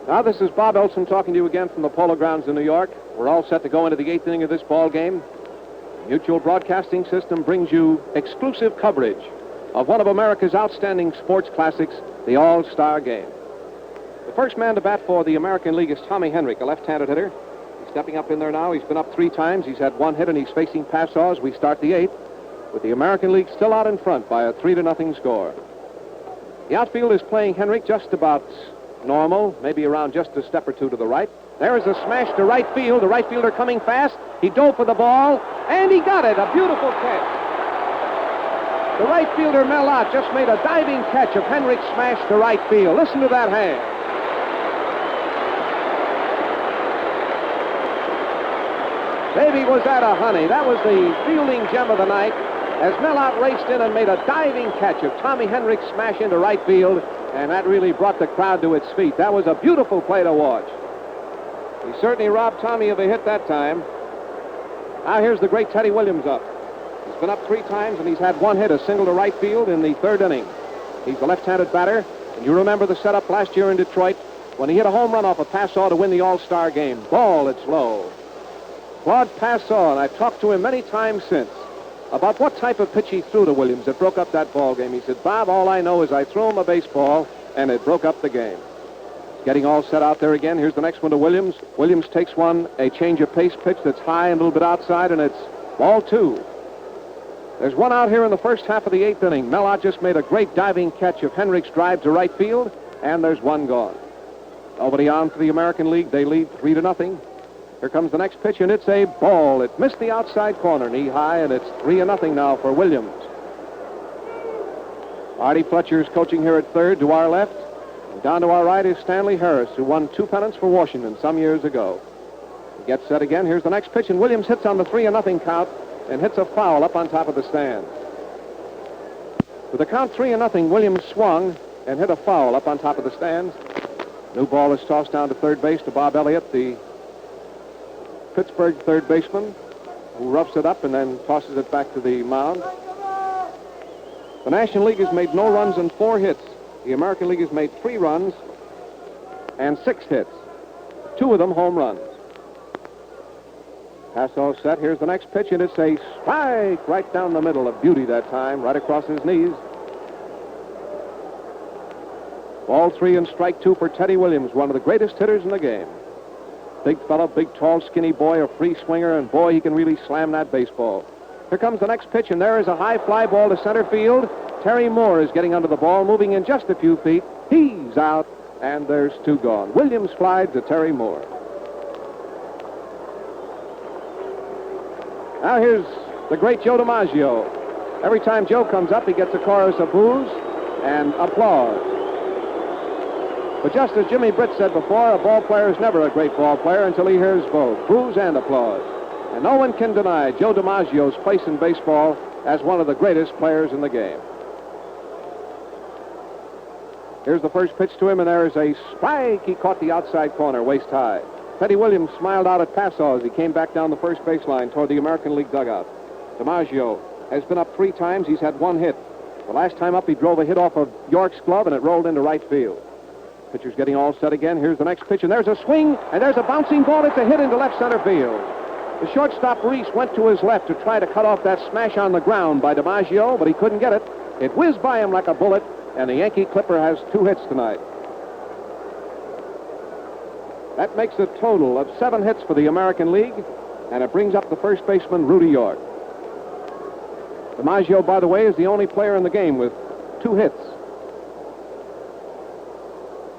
Now, this is Bob Elson talking to you again from the Polo Grounds in New York. We're all set to go into the 8th inning of this ball game. Mutual Broadcasting System brings you exclusive coverage of one of America's outstanding sports classics, the All-Star Game. The first man to bat for the American League is Tommy Henrich, a left-handed hitter. He's stepping up in there now. He's been up 3 times. He's had 1 hit, and he's facing Passaw as we start the 8th, with the American League still out in front by a 3-0 score. The outfield is playing Henrich just about normal, maybe around just a step or 2 to the right. There is a smash to right field. The right fielder coming fast. He dove for the ball, and he got it. A beautiful catch. The right fielder, Melot, just made a diving catch of Henrich's smash to right field. Listen to that hand. Baby, was that a honey. That was the fielding gem of the night as Melot raced in and made a diving catch of Tommy Henrich's smash into right field, and that really brought the crowd to its feet. That was a beautiful play to watch. He certainly robbed Tommy of a hit that time. Now here's the great Teddy Williams up. He's been up 3 times, and he's had 1 hit, a single to right field in the 3rd inning. He's a left-handed batter, and you remember the setup last year in Detroit when he hit a home run off a Passaw to win the All-Star Game. Ball, it's low. Claude Passaw, and I've talked to him many times since about what type of pitch he threw to Williams that broke up that ball game. He said, Bob, all I know is I threw him a baseball, and it broke up the game. Getting all set out there again. Here's the next one to Williams. Williams takes a change of pace pitch that's high and a little bit outside, and it's ball 2. There's 1 out here in the first half of the 8th inning. Melot just made a great diving catch of Henrich's drive to right field, and there's 1 gone. Nobody on for the American League. They lead 3-0. Here comes the next pitch, and it's a ball. It missed the outside corner, knee high, and it's 3-0 now for Williams. Artie Fletcher is coaching here at third to our left. And down to our right is Stanley Harris, who won 2 pennants for Washington some years ago. He gets set again. Here's the next pitch, and Williams hits on the 3-0 count and hits a foul up on top of the stand. With the count 3-0, Williams swung and hit a foul up on top of the stands. New ball is tossed down to third base to Bob Elliott, the Pittsburgh third baseman, who roughs it up and then tosses it back to the mound. The National League has made no runs and 4 hits. The American League has made 3 runs and 6 hits. 2 of them home runs. Passaw set. Here's the next pitch, and it's a strike right down the middle. Of beauty that time, right across his knees. Ball 3 and strike 2 for Teddy Williams, one of the greatest hitters in the game. Big fellow, big, tall, skinny boy, a free swinger, and boy, he can really slam that baseball. Here comes the next pitch, and there is a high fly ball to center field. Terry Moore is getting under the ball, moving in just a few feet. He's out, and there's 2 gone. Williams flied to Terry Moore. Now here's the great Joe DiMaggio. Every time Joe comes up, he gets a chorus of boos and applause. But just as Jimmy Britt said before, a ball player is never a great ball player until he hears both, boos and applause. And no one can deny Joe DiMaggio's place in baseball as one of the greatest players in the game. Here's the first pitch to him, and there is a strike. He caught the outside corner, waist high. Teddy Williams smiled out at Passaw as he came back down the first baseline toward the American League dugout. DiMaggio has been up 3 times. He's had 1 hit. The last time up, he drove a hit off of York's glove, and it rolled into right field. Pitcher's getting all set again. Here's the next pitch, and there's a swing, and there's a bouncing ball. It's a hit into left center field. The shortstop, Reese, went to his left to try to cut off that smash on the ground by DiMaggio, but he couldn't get it. It whizzed by him like a bullet, and the Yankee Clipper has 2 hits tonight. That makes a total of 7 hits for the American League, and it brings up the first baseman, Rudy York. DiMaggio, by the way, is the only player in the game with 2 hits.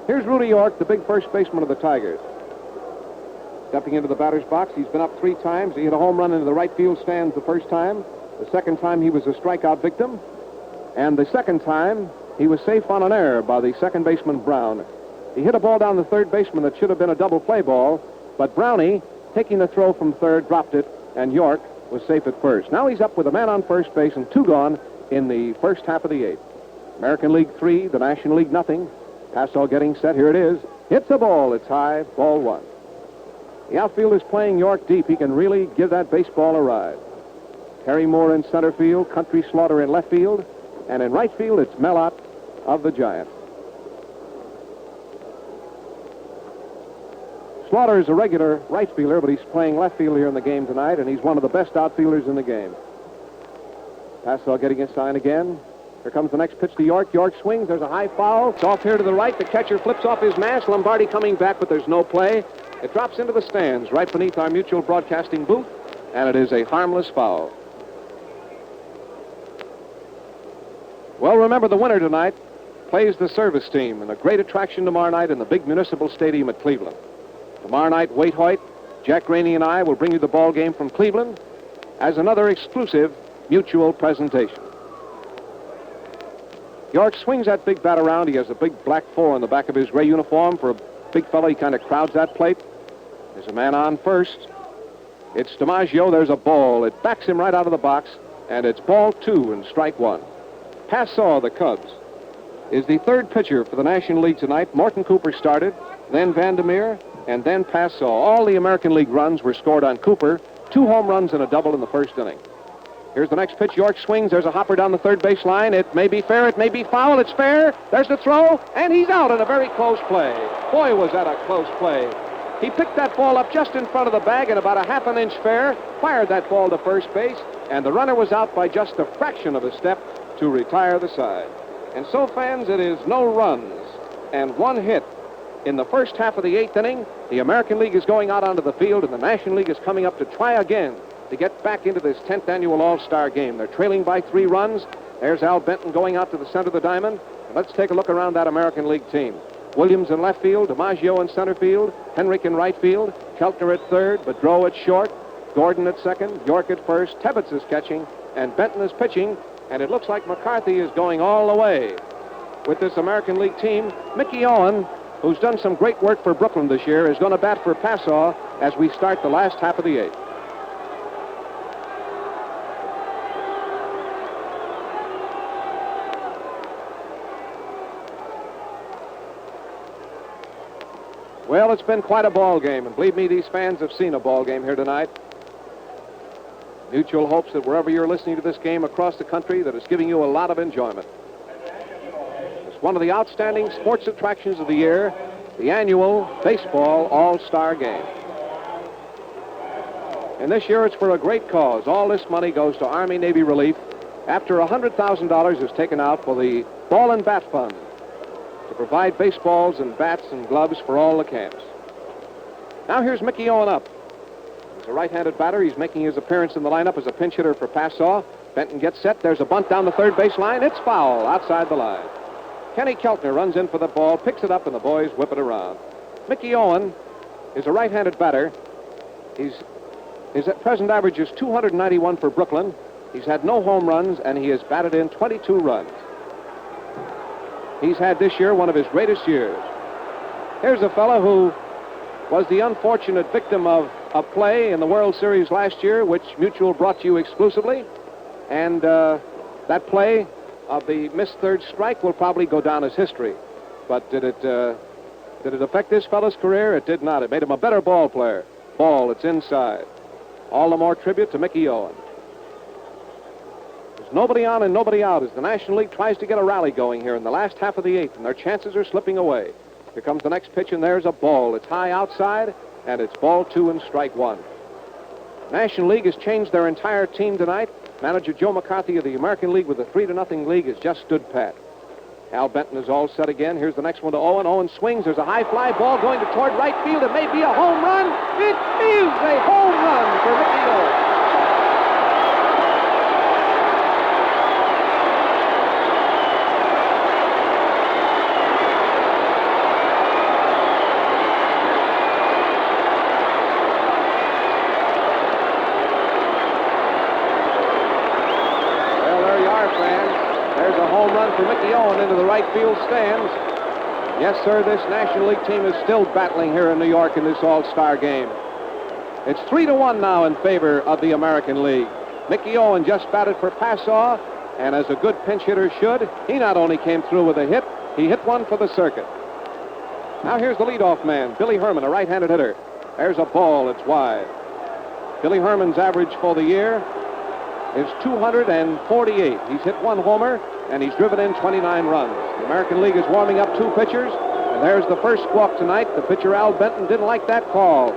Here's Rudy York, the big first baseman of the Tigers. Stepping into the batter's box, he's been up 3 times. He hit a home run into the right field stands the first time. The second time, he was a strikeout victim. And the second time, he was safe on an error by the second baseman, Brown. He hit a ball down the third baseman that should have been a double play ball, but Brownie, taking the throw from third, dropped it, and York was safe at first. Now he's up with a man on first base and 2 gone in the first half of the 8th. American League 3, the National League nothing. Passaw getting set. Here it is. Hits a ball. It's high. Ball 1. The outfield is playing York deep. He can really give that baseball a ride. Terry Moore in center field. Country Slaughter in left field. And in right field, it's Melot of the Giants. Slaughter is a regular right fielder, but he's playing left field here in the game tonight, and he's one of the best outfielders in the game. Passau getting his sign again. Here comes the next pitch to York. York swings. There's a high foul. It's off here to the right. The catcher flips off his mask. Lombardi coming back, but there's no play. It drops into the stands right beneath our Mutual Broadcasting booth, and it is a harmless foul. Well, remember, the winner tonight plays the service team in a great attraction tomorrow night in the big municipal stadium at Cleveland. Tomorrow night, Wade Hoyt, Jack Rainey, and I will bring you the ball game from Cleveland as another exclusive Mutual presentation. York swings that big bat around. He has a big black 4 on the back of his gray uniform. For a big fellow, he kind of crowds that plate. There's a man on first. It's DiMaggio. There's a ball. It backs him right out of the box, and it's ball 2 and strike 1. Passau, the Cubs, is the third pitcher for the National League tonight. Morton Cooper started, then Vandermeer, and then Passau. All the American League runs were scored on Cooper. 2 home runs and a double in the first inning. Here's the next pitch. York swings. There's a hopper down the third base line. It may be fair. It may be foul. It's fair. There's the throw, and he's out in a very close play. Boy, was that a close play. He picked that ball up just in front of the bag and about a half an inch fair, fired that ball to first base, and the runner was out by just a fraction of a step to retire the side. And so, fans, it is no runs and 1 hit in the first half of the 8th inning. The American League is going out onto the field, and the National League is coming up to try again to get back into this 10th annual All-Star game. They're trailing by 3 runs. There's Al Benton going out to the center of the diamond. And let's take a look around that American League team. Williams in left field, DiMaggio in center field, Henrik in right field, Keltner at third, Bedreau at short, Gordon at second, York at first, Tebbetts is catching, and Benton is pitching, and it looks like McCarthy is going all the way with this American League team. Mickey Owen, who's done some great work for Brooklyn this year, is going to bat for Passau as we start the last half of the 8th. Well, it's been quite a ball game, and believe me, these fans have seen a ball game here tonight. Mutual hopes that wherever you're listening to this game across the country, that it's giving you a lot of enjoyment. It's one of the outstanding sports attractions of the year, the annual Baseball All-Star Game. And this year it's for a great cause. All this money goes to Army-Navy Relief after $100,000 is taken out for the Ball and Bat Fund to provide baseballs and bats and gloves for all the camps. Now here's Mickey Owen up. He's a right-handed batter. He's making his appearance in the lineup as a pinch hitter for Passau. Benton gets set. There's a bunt down the third base line. It's foul outside the line. Kenny Keltner runs in for the ball, picks it up, and the boys whip it around. Mickey Owen is a right-handed batter. His present average is 291 for Brooklyn. He's had no home runs, and he has batted in 22 runs. He's had this year one of his greatest years. Here's a fellow who was the unfortunate victim of a play in the World Series last year, which Mutual brought to you exclusively. And that play of the missed third strike will probably go down as history. But did it affect this fellow's career? It did not. It made him a better ball player. Ball, it's inside. All the more tribute to Mickey Owen. There's nobody on and nobody out as the National League tries to get a rally going here in the last half of the 8th, and their chances are slipping away. Here comes the next pitch, and there's a ball. It's high outside, and it's ball 2 and strike 1. National League has changed their entire team tonight. Manager Joe McCarthy of the American League with a 3-0 lead has just stood pat. Al Benton is all set again. Here's the next one to Owen. Owen swings. There's a high fly ball going toward right field. It may be a home run. It is a home run for Mickey Owen. For Mickey Owen into the right field stands. Yes, sir, this National League team is still battling here in New York in this All-Star game. It's 3-1 now in favor of the American League. Mickey Owen just batted for Passau, and as a good pinch hitter should, he not only came through with a hit, he hit one for the circuit. Now here's the leadoff man, Billy Herman, a right-handed hitter. There's a ball, it's wide. Billy Herman's average for the year is 248. He's hit 1 homer, and he's driven in 29 runs. The American League is warming up 2 pitchers, And there's the first squawk tonight. The pitcher, Al Benton, didn't like that call.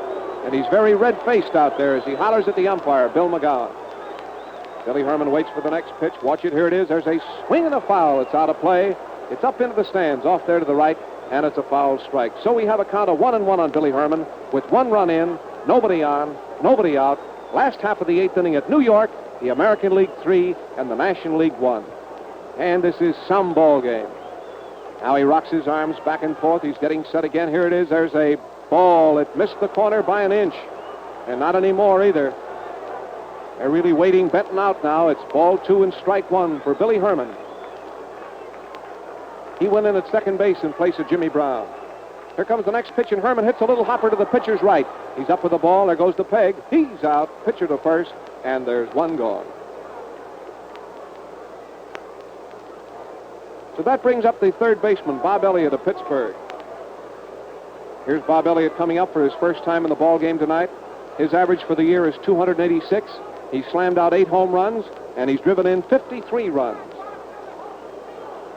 And he's very red-faced out there as he hollers at the umpire, Bill McGowan. Billy Herman waits for the next pitch. Watch it. Here it is. There's a swing and a foul. It's out of play. It's up into the stands, off there to the right, and it's a foul strike. So we have a count of 1-1 on Billy Herman with 1 run in, nobody on, nobody out. Last half of the 8th inning at New York, the American League 3 and the National League 1. And this is some ball game. Now he rocks his arms back and forth. He's getting set again. Here it is. There's a ball. It missed the corner by an inch. And not anymore either. They're really waiting Benton out now. It's ball 2 and strike 1 for Billy Herman. He went in at second base in place of Jimmy Brown. Here comes the next pitch, and Herman hits a little hopper to the pitcher's right. He's up with the ball. There goes the peg. He's out. Pitcher to first, and there's 1 gone. So that brings up the third baseman, Bob Elliott of Pittsburgh. Here's Bob Elliott coming up for his first time in the ball game tonight. His average for the year is 286. He slammed out 8 home runs, and he's driven in 53 runs.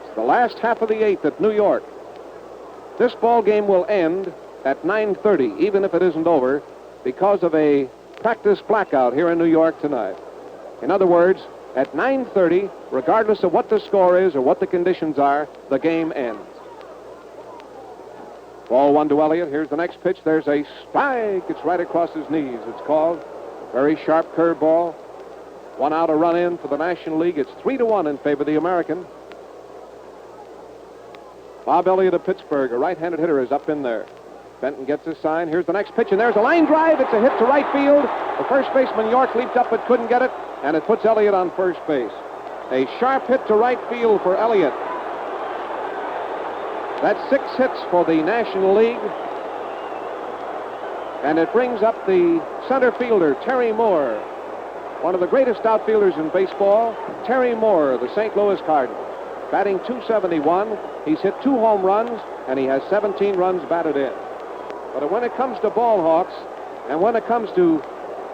It's the last half of the 8th at New York. This ball game will end at 9:30, even if it isn't over, because of a practice blackout here in New York tonight. In other words, at 9:30, regardless of what the score is or what the conditions are, the game ends. Ball 1 to Elliott. Here's the next pitch. There's a strike. It's right across his knees. It's called. Very sharp curveball. 1 out, a run in for the National League. It's 3-1 in favor of the American. Bob Elliott of Pittsburgh, a right-handed hitter, is up in there. Benton gets his sign. Here's the next pitch, and there's a line drive. It's a hit to right field. The first baseman, York, leaped up but couldn't get it, and it puts Elliott on first base. A sharp hit to right field for Elliott. That's 6 hits for the National League. And it brings up the center fielder, Terry Moore, one of the greatest outfielders in baseball. Terry Moore, the St. Louis Cardinals, batting .271. He's hit 2 home runs, and he has 17 runs batted in. But when it comes to ball hawks, and when it comes to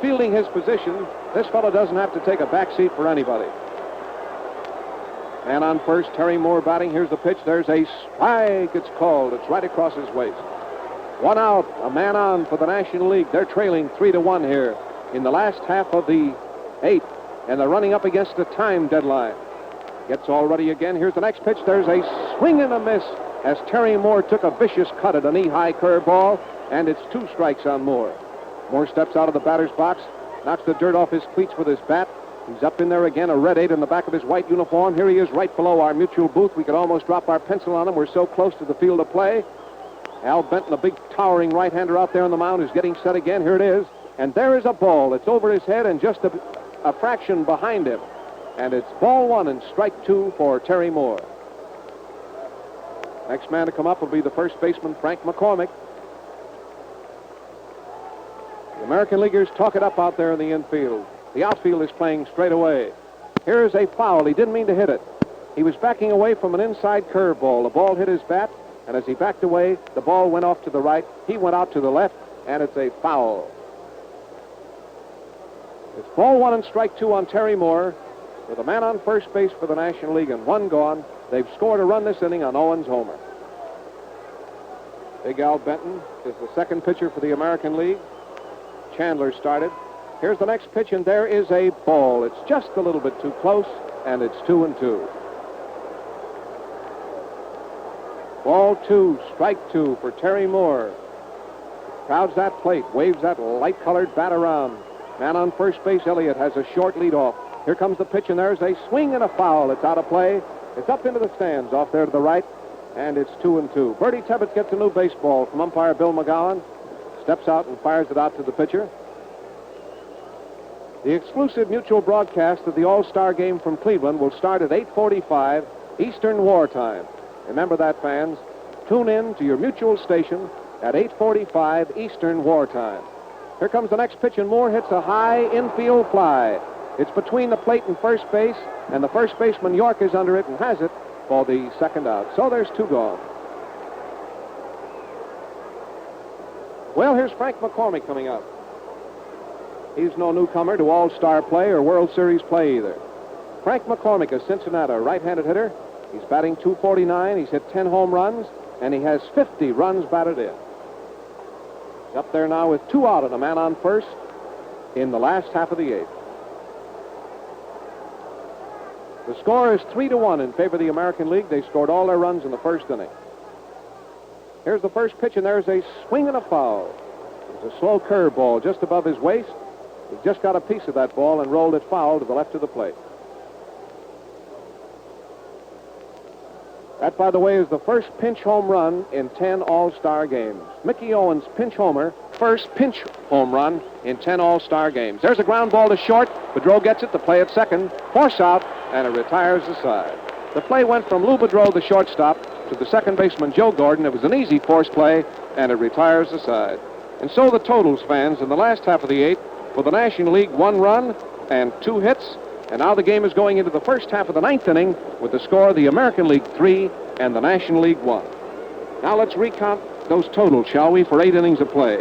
fielding his position, this fellow doesn't have to take a back seat for anybody. Man on first, Terry Moore batting. Here's the pitch. There's a strike. It's called. It's right across his waist. 1 out, a man on for the National League. They're trailing 3-1 here in the last half of the 8th, and they're running up against the time deadline. Gets all ready again. Here's the next pitch. There's a swing and a miss as Terry Moore took a vicious cut at a knee-high curveball, and it's 2 strikes on Moore. Moore steps out of the batter's box, knocks the dirt off his cleats with his bat. He's up in there again, a red 8 in the back of his white uniform. Here he is right below our mutual booth. We could almost drop our pencil on him. We're so close to the field of play. Al Benton, a big towering right-hander out there on the mound, is getting set again. Here it is. And there is a ball. It's over his head and just a fraction behind him. And it's ball 1 and strike 2 for Terry Moore. Next man to come up will be the first baseman, Frank McCormick. The American Leaguers talk it up out there in the infield. The outfield is playing straight away. Here is a foul. He didn't mean to hit it. He was backing away from an inside curveball. The ball hit his bat, and as he backed away, the ball went off to the right. He went out to the left, and it's a foul. It's ball 1 and strike 2 on Terry Moore. With a man on first base for the National League and 1 gone, they've scored a run this inning on Owens' homer. Big Al Benton is the second pitcher for the American League. Chandler started. Here's the next pitch, and there is a ball. It's just a little bit too close, and it's 2-2. Ball 2, strike 2 for Terry Moore. Crowds that plate, waves that light-colored bat around. Man on first base, Elliott, has a short lead off. Here comes the pitch, and there's a swing and a foul. It's out of play. It's up into the stands off there to the right, and it's 2-2. Bertie Tebbetts gets a new baseball from umpire Bill McGowan. Steps out and fires it out to the pitcher. The exclusive mutual broadcast of the All-Star Game from Cleveland will start at 8:45 Eastern War Time. Remember that, fans. Tune in to your mutual station at 8:45 Eastern War Time. Here comes the next pitch, and Moore hits a high infield fly. It's between the plate and first base, and the first baseman, York, is under it and has it for the second out. So there's 2 gone. Well, here's Frank McCormick coming up. He's no newcomer to All-Star play or World Series play either. Frank McCormick, a Cincinnati right-handed hitter. He's batting .249. He's hit 10 home runs. and he has 50 runs batted in. He's up there now with 2 out and a man on first in the last half of the 8th. The score is 3-1 in favor of the American League. They scored all their runs in the first inning. Here's the first pitch, and there's a swing and a foul. It's a slow curveball just above his waist. He just got a piece of that ball and rolled it foul to the left of the plate. That, by the way, is the first pinch home run in 10 All-Star games. Mickey Owens' pinch homer, first pinch home run in 10 All-Star games. There's a ground ball to short. Boudreau gets it to play at second. Force out, and it retires the side. The play went from Lou Boudreau, the shortstop, to the second baseman, Joe Gordon. It was an easy force play, and it retires the side. And so the totals, fans, in the last half of the 8th, for the National League, 1 run and 2 hits. And now the game is going into the first half of the 9th inning with the score, the American League 3 and the National League 1. Now let's recount those totals, shall we, for 8 innings of play.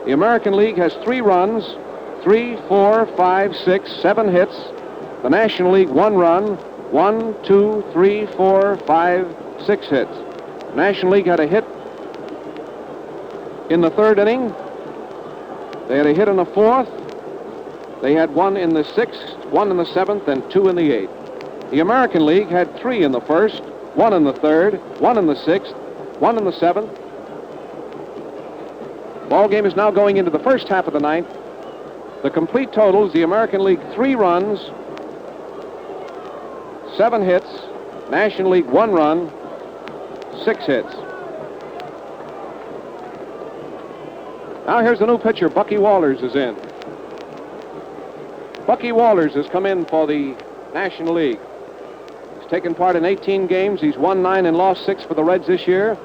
The American League has 3 runs, 3, 4, 5, 6, 7 hits. The National League 1 run, 1, 2, 3, 4, 5, 6 hits. The National League had a hit in the 3rd inning. They had a hit in the 4th. They had 1 in the 6th, 1 in the 7th, and 2 in the 8th. The American League had 3 in the 1st, 1 in the 3rd, 1 in the 6th, 1 in the 7th. Ball game is now going into the first half of the 9th. The complete totals, the American League 3 runs, 7 hits, National League 1 run, 6 hits. Now here's the new pitcher, Bucky Walters is in. Bucky Walters has come in for the National League. He's taken part in 18 games. He's won 9 and lost 6 for the Reds this year.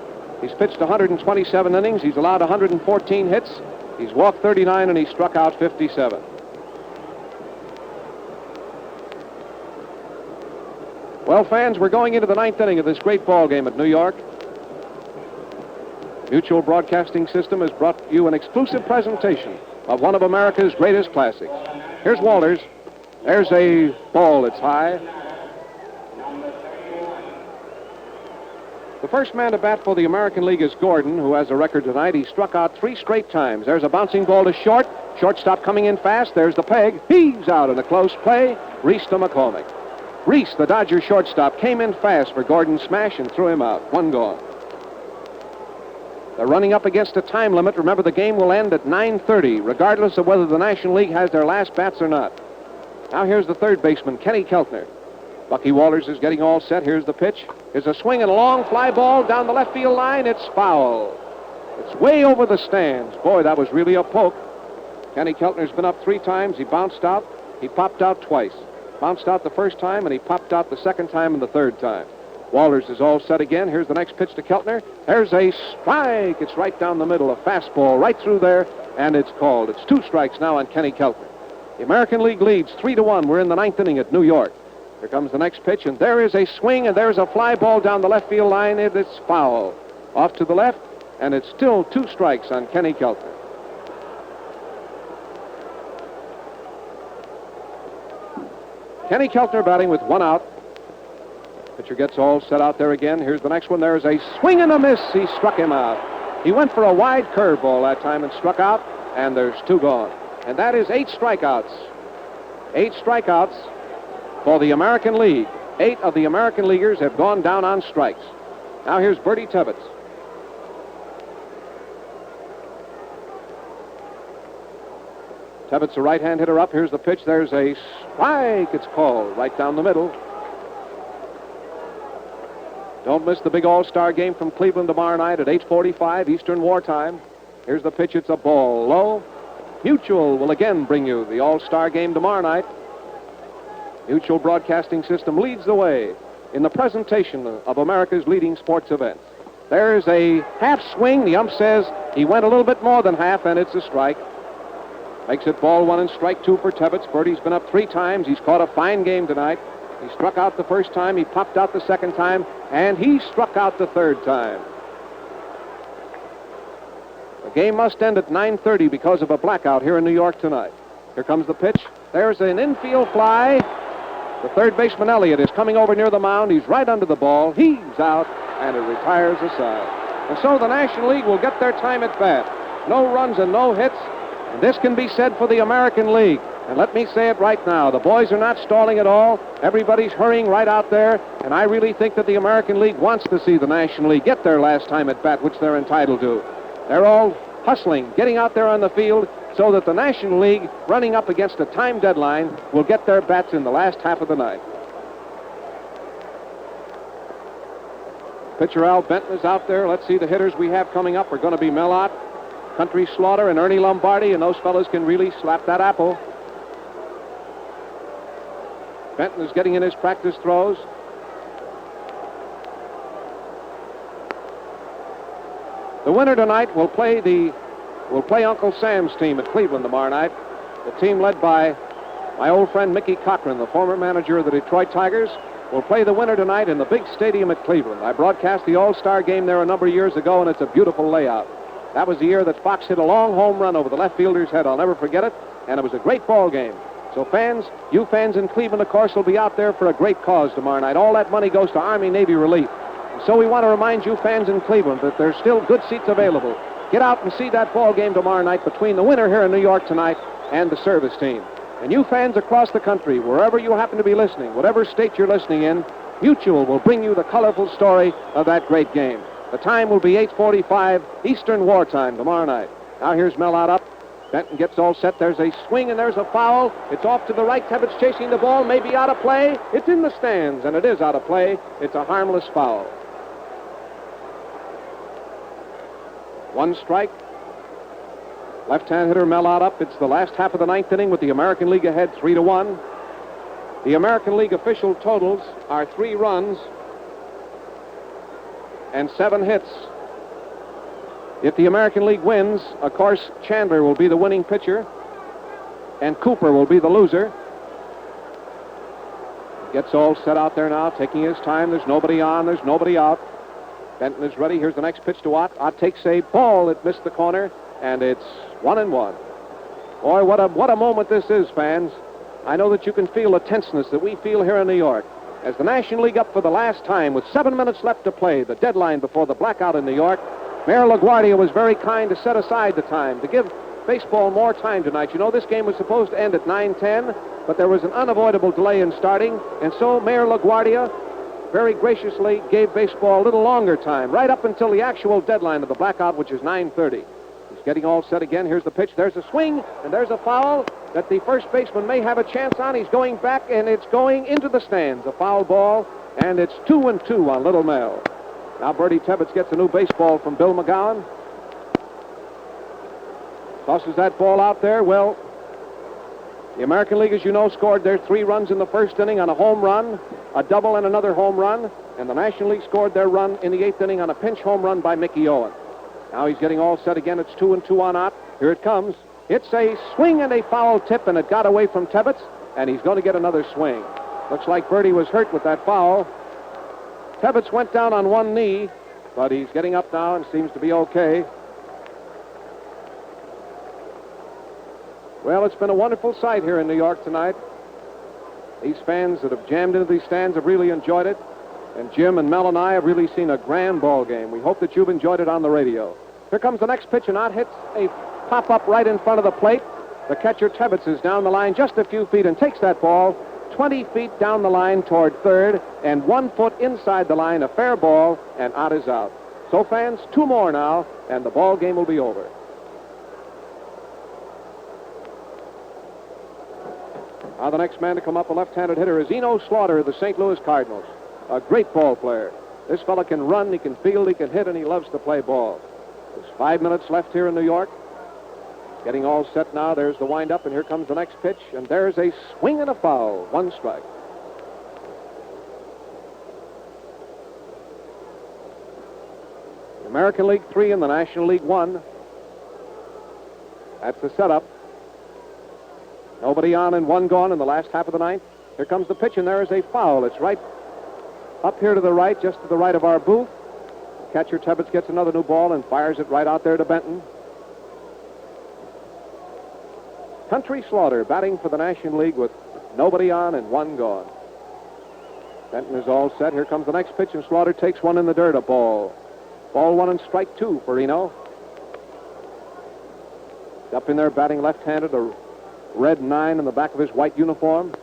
He's pitched 127 innings. He's allowed 114 hits. He's walked 39 and he struck out 57. Well, fans, we're going into the 9th inning of this great ball game at New York. Mutual Broadcasting System has brought you an exclusive presentation of one of America's greatest classics. Here's Walters. There's a ball that's high. The first man to bat for the American League is Gordon, who has a record tonight. He struck out 3 straight times. There's a bouncing ball to short. Shortstop coming in fast. There's the peg. He's out in a close play. Reese to McCormick. Reese, the Dodger shortstop, came in fast for Gordon's smash and threw him out. 1 gone. They're running up against a time limit. Remember, the game will end at 9:30, regardless of whether the National League has their last bats or not. Now here's the third baseman, Kenny Keltner. Bucky Walters is getting all set. Here's the pitch. Here's a swing and a long fly ball down the left field line. It's foul. It's way over the stands. Boy, that was really a poke. Kenny Keltner's been up 3 times. He bounced out. He popped out twice. Bounced out the first time, and he popped out the second time and the third time. Walters is all set again. Here's the next pitch to Keltner. There's a strike. It's right down the middle, a fastball right through there, and it's called. It's 2 strikes now on Kenny Keltner. The American League leads 3-1. We're in the 9th inning at New York. Here comes the next pitch, and there is a swing, and there's a fly ball down the left field line, and it's foul. Off to the left, and it's still 2 strikes on Kenny Keltner. Kenny Keltner batting with 1 out. Pitcher gets all set out there again. Here's the next one. There's a swing and a miss. He struck him out. He went for a wide curveball that time and struck out, and there's 2 gone. And that is 8 strikeouts. 8 strikeouts for the American League. 8 of the American Leaguers have gone down on strikes. Now here's Bertie Tebbetts. Tebbetts, a right-hand hitter up. Here's the pitch. There's a strike. It's called right down the middle. Don't miss the big all-star game from Cleveland tomorrow night at 8:45 Eastern Wartime. Here's the pitch. It's a ball low. Mutual will again bring you the all-star game tomorrow night. Mutual Broadcasting System leads the way in the presentation of America's leading sports events. There's a half swing. The ump says he went a little bit more than half, and it's a strike. Makes it ball 1 and strike 2 for Tebbetts. Bertie's been up 3 times. He's caught a fine game tonight. He struck out the first time, he popped out the second time, and he struck out the third time. The game must end at 9:30 because of a blackout here in New York tonight. Here comes the pitch. There's an infield fly. The third baseman, Elliott, is coming over near the mound. He's right under the ball. He's out, and it retires the side. And so the National League will get their time at bat. No runs and no hits. And this can be said for the American League. And let me say it right now. The boys are not stalling at all. Everybody's hurrying right out there. And I really think that the American League wants to see the National League get their last time at bat, which they're entitled to. They're all hustling, getting out there on the field so that the National League, running up against a time deadline, will get their bats in the last half of the night. Pitcher Al Benton is out there. Let's see the hitters we have coming up are going to be Mellott, Country Slaughter, and Ernie Lombardi, and those fellows can really slap that apple. Benton is getting in his practice throws. The winner tonight will play Uncle Sam's team at Cleveland tomorrow night. The team led by my old friend Mickey Cochran, the former manager of the Detroit Tigers, will play the winner tonight in the big stadium at Cleveland. I broadcast the All-Star game there a number of years ago, and it's a beautiful layout. That was the year that Fox hit a long home run over the left fielder's head. I'll never forget it, and it was a great ball game. So fans, you fans in Cleveland, of course, will be out there for a great cause tomorrow night. All that money goes to Army-Navy relief. And so we want to remind you fans in Cleveland that there's still good seats available. Get out and see that ball game tomorrow night between the winner here in New York tonight and the service team. And you fans across the country, wherever you happen to be listening, whatever state you're listening in, Mutual will bring you the colorful story of that great game. The time will be 8:45 Eastern Wartime tomorrow night. Now here's Mellott up. Benton gets all set. There's a swing and there's a foul. It's off to the right. Tebbett's chasing the ball. Maybe out of play. It's in the stands, and it is out of play. It's a harmless foul. One strike. Left-hand hitter Mellott up. It's the last half of the ninth inning with the American League ahead 3-1. The American League official totals are 3 runs and 7 hits. If the American League wins, of course, Chandler will be the winning pitcher, and Cooper will be the loser. Gets all set out there now, taking his time. There's nobody on, there's nobody out. Benton is ready. Here's the next pitch to Ott. Ott takes a ball that missed the corner, and it's 1-1. Boy, what a moment this is, fans. I know that you can feel the tenseness that we feel here in New York. As the National League up for the last time with 7 minutes left to play, the deadline before the blackout in New York, Mayor LaGuardia was very kind to set aside the time, to give baseball more time tonight. You know, this game was supposed to end at 9:10, but there was an unavoidable delay in starting, and so Mayor LaGuardia very graciously gave baseball a little longer time, right up until the actual deadline of the blackout, which is 9:30. He's getting all set again. Here's the pitch. There's a swing, and there's a foul that the first baseman may have a chance on. He's going back, and it's going into the stands. A foul ball, and it's 2-2 on Little Mel. Now Bertie Tebbetts gets a new baseball from Bill McGowan. Tosses that ball out there. Well, the American League, as you know, scored their 3 runs in the first inning on a home run, a double, and another home run. And the National League scored their run in the 8th inning on a pinch home run by Mickey Owen. Now he's getting all set again. It's 2-2 on Ott. Here it comes. It's a swing and a foul tip, and it got away from Tebbetts, and he's going to get another swing. Looks like Bertie was hurt with that foul. Tebbetts went down on one knee, but he's getting up now and seems to be okay. Well, it's been a wonderful sight here in New York tonight. These fans that have jammed into these stands have really enjoyed it. And Jim and Mel and I have really seen a grand ball game. We hope that you've enjoyed it on the radio. Here comes the next pitch, and Ott hits a pop-up right in front of the plate. The catcher, Tebbetts, is down the line just a few feet and takes that ball 20 feet down the line toward third, and 1 foot inside the line, a fair ball, and Ott is out. So, fans, 2 more now, and the ball game will be over. Now the next man to come up, a left-handed hitter, is Eno Slaughter of the St. Louis Cardinals. A great ball player. This fella can run, he can field, he can hit, and he loves to play ball. There's 5 minutes left here in New York. Getting all set now. There's the windup, and here comes the next pitch, and there's a swing and a foul. 1 strike. American League 3 and the National League 1. That's the setup. Nobody on and 1 gone in the last half of the ninth. Here comes the pitch, and there is a foul. It's right up here to the right, just to the right of our booth. Catcher Tebbetts gets another new ball and fires it right out there to Benton. Country Slaughter batting for the National League with nobody on and 1 gone. Benton is all set. Here comes the next pitch, and Slaughter takes one in the dirt, a ball. Ball 1 and strike 2 for Reno. Up in there batting left-handed, a red 9 in the back of his white uniform.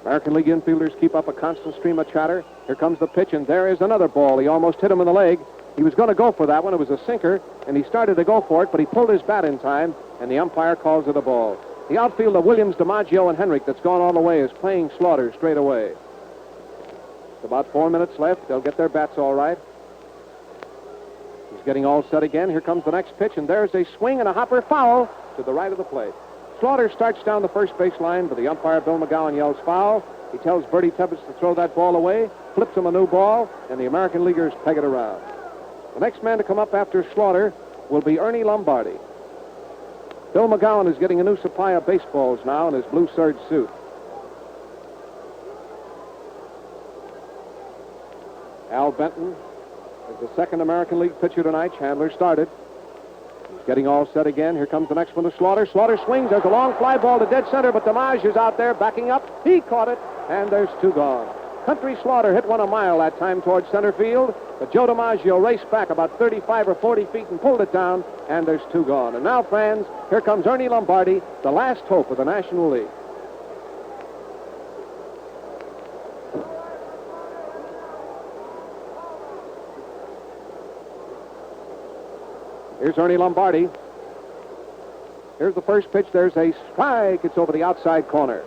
American League infielders keep up a constant stream of chatter. Here comes the pitch, and there is another ball. He almost hit him in the leg. He was going to go for that one. It was a sinker, and he started to go for it, but he pulled his bat in time, and the umpire calls it a ball. The outfield of Williams, DiMaggio, and Henrik that's gone all the way is playing Slaughter straight away. It's about 4 minutes left. They'll get their bats all right. He's getting all set again. Here comes the next pitch, and there's a swing and a hopper foul to the right of the plate. Slaughter starts down the first base line, but the umpire, Bill McGowan, yells foul. He tells Bertie Tebbets to throw that ball away, flips him a new ball, and the American Leaguers peg it around. The next man to come up after Slaughter will be Ernie Lombardi. Bill McGowan is getting a new supply of baseballs now in his blue serge suit. Al Benton is the second American League pitcher tonight. Chandler started. He's getting all set again. Here comes the next one to Slaughter. Slaughter swings. There's a long fly ball to dead center, but DiMaggio is out there backing up. He caught it, and there's 2 gone. Country Slaughter hit one a mile that time towards center field, but Joe DiMaggio raced back about 35 or 40 feet and pulled it down, and there's 2 gone. And now, fans, here comes Ernie Lombardi, the last hope of the National League. Here's Ernie Lombardi. Here's the first pitch. There's a strike. It's over the outside corner.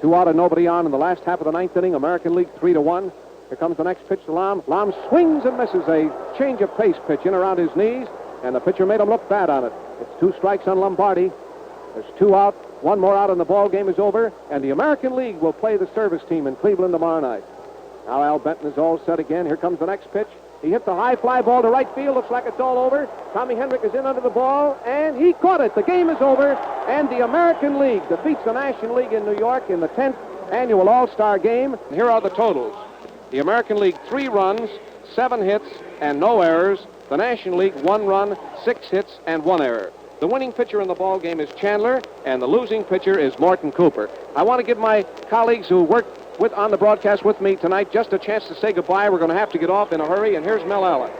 2 out and nobody on in the last half of the 9th inning. American League 3-1. Here comes the next pitch to Lom. Lom swings and misses a change of pace pitch in around his knees, and the pitcher made him look bad on it. It's 2 strikes on Lombardi. There's 2 out, 1 more out, and the ball game is over, and the American League will play the service team in Cleveland tomorrow night. Now Al Benton is all set again. Here comes the next pitch. He hit the high fly ball to right field. Looks like it's all over. Tommy Henrik is in under the ball, and he caught it. The game is over, and the American League defeats the National League in New York in the 10th annual All-Star Game. And here are the totals. The American League, 3 runs, 7 hits, and no errors. The National League, 1 run, 6 hits, and 1 error. The winning pitcher in the ball game is Chandler, and the losing pitcher is Morton Cooper. I want to give my colleagues who worked on the broadcast with me tonight just a chance to say goodbye. We're going to have to get off in a hurry, and here's Mel Allen.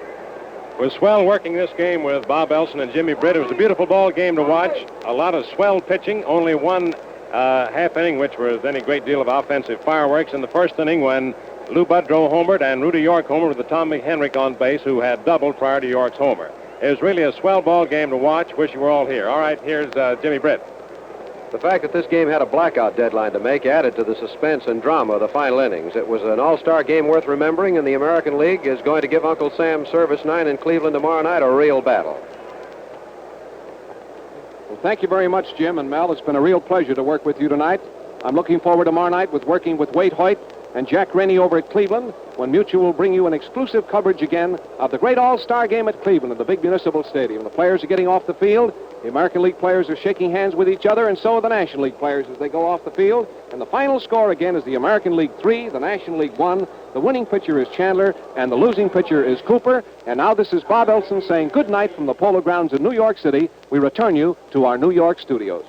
It was swell working this game with Bob Elson and Jimmy Britt. It was a beautiful ball game to watch. A lot of swell pitching. Only 1 half inning, which was any great deal of offensive fireworks. In the first inning, when Lou Budrow homered and Rudy York homered with Tommy Henrik on base, who had doubled prior to York's homer. It was really a swell ball game to watch. Wish you were all here. All right, here's Jimmy Britt. The fact that this game had a blackout deadline to make added to the suspense and drama of the final innings. It was an all-star game worth remembering, and the American League is going to give Uncle Sam's Service 9 in Cleveland tomorrow night a real battle. Well, thank you very much, Jim and Mel. It's been a real pleasure to work with you tonight. I'm looking forward tomorrow night with working with Wade Hoyt and Jack Rennie over at Cleveland, when Mutual will bring you an exclusive coverage again of the great All-Star Game at Cleveland at the big Municipal Stadium. The players are getting off the field. The American League players are shaking hands with each other, and so are the National League players as they go off the field. And the final score again is the American League 3, the National League 1. The winning pitcher is Chandler, and the losing pitcher is Cooper. And now this is Bob Elson saying good night from the Polo Grounds in New York City. We return you to our New York studios.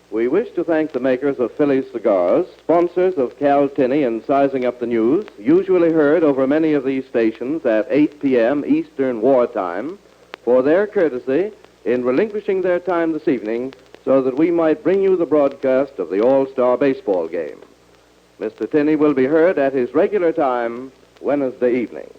We wish to thank the makers of Philly cigars, sponsors of Cal Tinney and Sizing Up the News, usually heard over many of these stations at 8 p.m. Eastern Wartime, for their courtesy in relinquishing their time this evening so that we might bring you the broadcast of the All-Star Baseball Game. Mr. Tinney will be heard at his regular time Wednesday evening.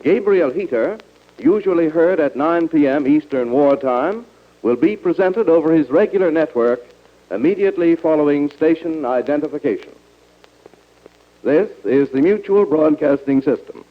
Gabriel Heater, usually heard at 9 p.m. Eastern Wartime, will be presented over his regular network immediately following station identification. This is the Mutual Broadcasting System.